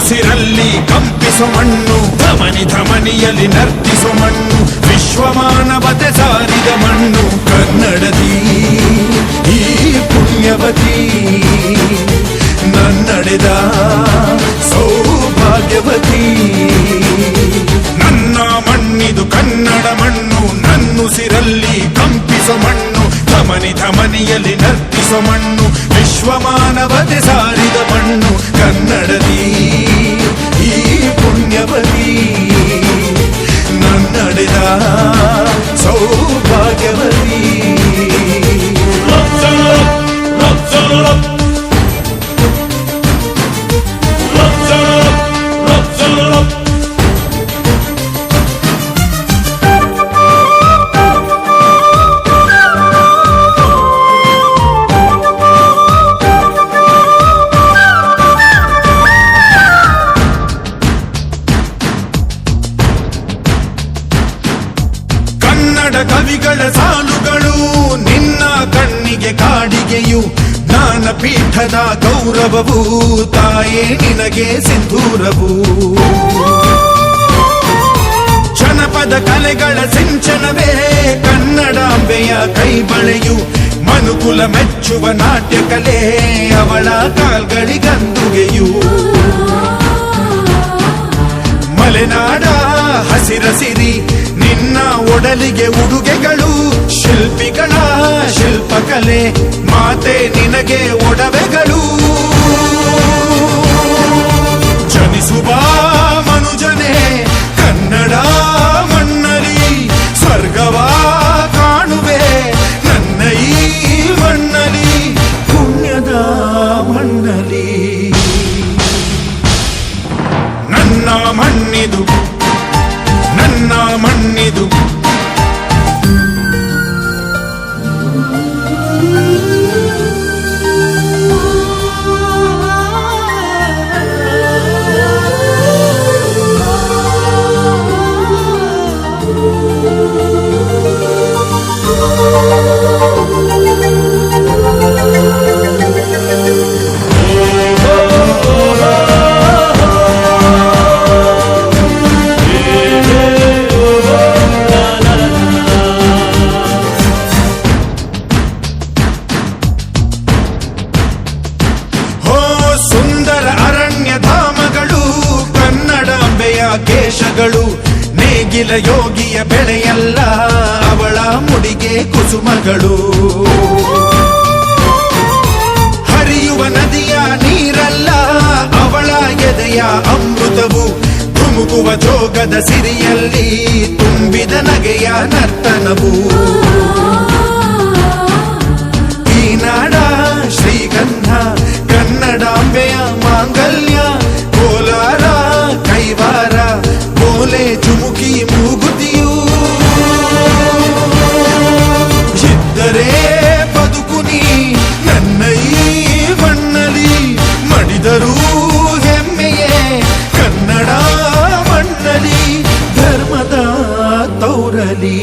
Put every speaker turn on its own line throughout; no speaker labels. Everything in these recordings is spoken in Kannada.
ನನ್ನುಸಿರಲ್ಲಿ ಕಂಪಿಸೋ ಮಣ್ಣು, ಧಮನಿ ಧಮನಿಯಲ್ಲಿ ನರ್ತಿಸೋ ಮಣ್ಣು, ವಿಶ್ವಮಾನವತೆ ಸಾರಿದ ಮಣ್ಣು ಕನ್ನಡದಿ ಈ ಪುಣ್ಯವತಿ, ನನ್ನಡೆದ ಸೌಭಾಗ್ಯವತಿ. ನನ್ನ ಮಣ್ಣಿದು ಕನ್ನಡ ಮಣ್ಣು, ನನ್ನುಸಿರಲ್ಲಿ ಕಂಪಿಸೋ ಮಣ್ಣು, ಧಮನಿ ಧಮನಿಯಲ್ಲಿ ನರ್ತಿಸೋ ಮಣ್ಣು, ವಿಶ್ವಮಾನವತೆ ಸಾರಿದ ಮಣ್ಣು ಕನ್ನಡದಿ ಈ ಪುಣ್ಯವತಿ, ನನ್ನಡೆದ ಸೌಭಾಗ್ಯವತಿ. ಕವಿಗಳ ಸಾಲುಗಳು ನಿನ್ನ ಕಣ್ಣಿಗೆ ಕಾಡಿಗೆಯು, ಜ್ಞಾನಪೀಠದ ಗೌರವವು ತಾಯೇ ನಿನಗೆ ಸಿಂಧೂರವು. ಜನಪದ ಕಲೆಗಳ ಸಿಂಚನವೇ ಕನ್ನಡಾಂಬೆಯ ಕೈಬಳೆಯು, ಮನುಕುಲ ಮೆಚ್ಚುವ ನಾಟ್ಯ ಕಲೆ ಅವಳ ಕಾಲ್ಗಳಿಗಂದುಗೆಯು. ಮಲೆನಾಡ ಹಸಿರಸಿರಿ ನಿನ್ನ ಒಡಲಿಗೆ ಉಡುಗೆಗಳು, ಶಿಲ್ಪಿಗಳ ಶಿಲ್ಪಕಲೆ ಮಾತೆ ನಿನಗೆ ಒಡವೆಗಳು. ಜನಿಸುವ ಮನುಜನೆ ಕನ್ನಡ ಮಣ್ಣಲಿ, ಸ್ವರ್ಗವ ಕಾಣುವೆ ನನ್ನ ಈ ಮಣ್ಣಲಿ, ಪುಣ್ಯದ ಮಣ್ಣಲಿ. ನನ್ನ ಮಣ್ಣಿದು ನನ್ನ ಮಣ್ಣಿದು, ಕೇಶಗಳು ನೇಗಿಲ ಯೋಗಿಯ ಬೆಳೆಯಲ್ಲ ಅವಳ ಮುಡಿಗೆ ಕುಸುಮಗಳು. ಹರಿಯುವ ನದಿಯ ನೀರಲ್ಲ ಅವಳ ಎದೆಯ ಅಮೃತವು, ಧುಮುಕುವ ಜೋಗದ ಸಿರಿಯಲ್ಲಿ ತುಂಬಿದ ನಗೆಯ ನರ್ತನವು. ಈ ನಾಡ ಶ್ರೀಗಂಧ ಕನ್ನಡಾಂಬೆಯ ಮಾಂಗಲ್ಯ, ಕೋಲಾರ ಕೈವಾರ ಬೋಲೆ ಚುಮುಕಿ ಮೂಗುತಿಯು. ಇದ್ದರೆ ಬದುಕುನಿ ನನ್ನ ಈ ಮಣ್ಣಲಿ, ಮಡಿದರೂ ಹೆಮ್ಮೆಯೇ ಕನ್ನಡ ಮಣ್ಣಲಿ, ಧರ್ಮದ ತೌರಲಿ.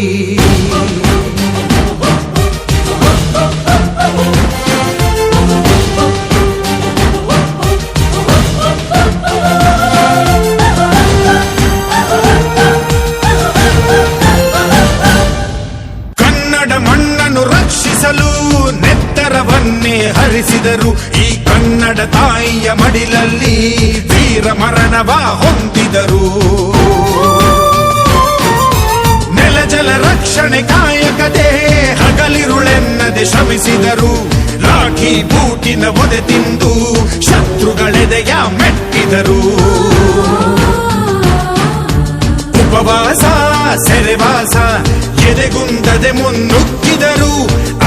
ನೆತ್ತರವನ್ನೇ ಹರಿಸಿದರು ಈ ಕನ್ನಡ ತಾಯಿಯ ಮಡಿಲಲ್ಲಿ, ವೀರ ಮರಣವ ಹೊಂದಿದರು. ನೆಲ ಜಲ ರಕ್ಷಣೆ ಕಾಯಕದೆ ಹಗಲಿರುಳೆನ್ನದೆ ಶ್ರಮಿಸಿದರು. ಲಾಠಿ ಬೂಟಿನ ಒದೆ ತಿಂದು ಶತ್ರುಗಳೆದೆಯ ಮೆಟ್ಟಿದರು. ಉಪವಾಸ ಸೆರೆವಾಸ ಎದೆಗುಂದದೆ ಮುನ್ನುಗ್ಗಿದರು.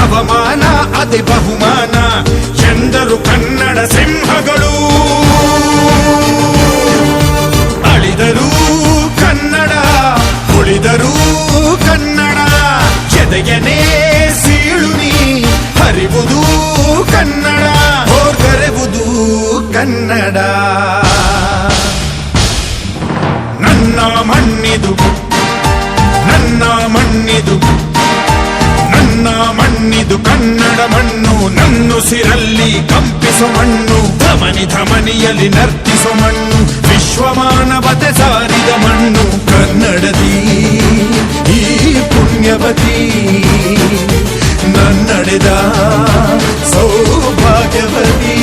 ಅವಮಾನ ಅತಿ ಬಹುಮಾನ ಎಂದರು ಕನ್ನಡ ಸಿಂಹಗಳು. ಅಳಿದರು ಕನ್ನಡ, ಉಳಿದರು ಕನ್ನಡ, ಎದೆಯನೇ ಸೀಳುನಿ ಹರಿವುದು ಕನ್ನಡ, ಹೋರ್ಗರೆವುದು ಕನ್ನಡ. ನನ್ನ ಮಣ್ಣಿದು ನನ್ನ ಮಣ್ಣಿದು ನನ್ನ ಮಣ್ಣಿದು ಕನ್ನಡ ಮಣ್ಣು, ನನ್ನುಸಿರಲ್ಲಿ ಕಂಪಿಸೋ ಮಣ್ಣು, ಧಮನಿ ಧಮನಿಯಲ್ಲಿ ನರ್ತಿಸೋ ಮಣ್ಣು, ವಿಶ್ವಮಾನವತೆ ಸಾರಿದ ಮಣ್ಣು ಕನ್ನಡದಿ ಈ ಪುಣ್ಯವತಿ ನನ್ನಡೆದ ಸೌಭಾಗ್ಯವತಿ.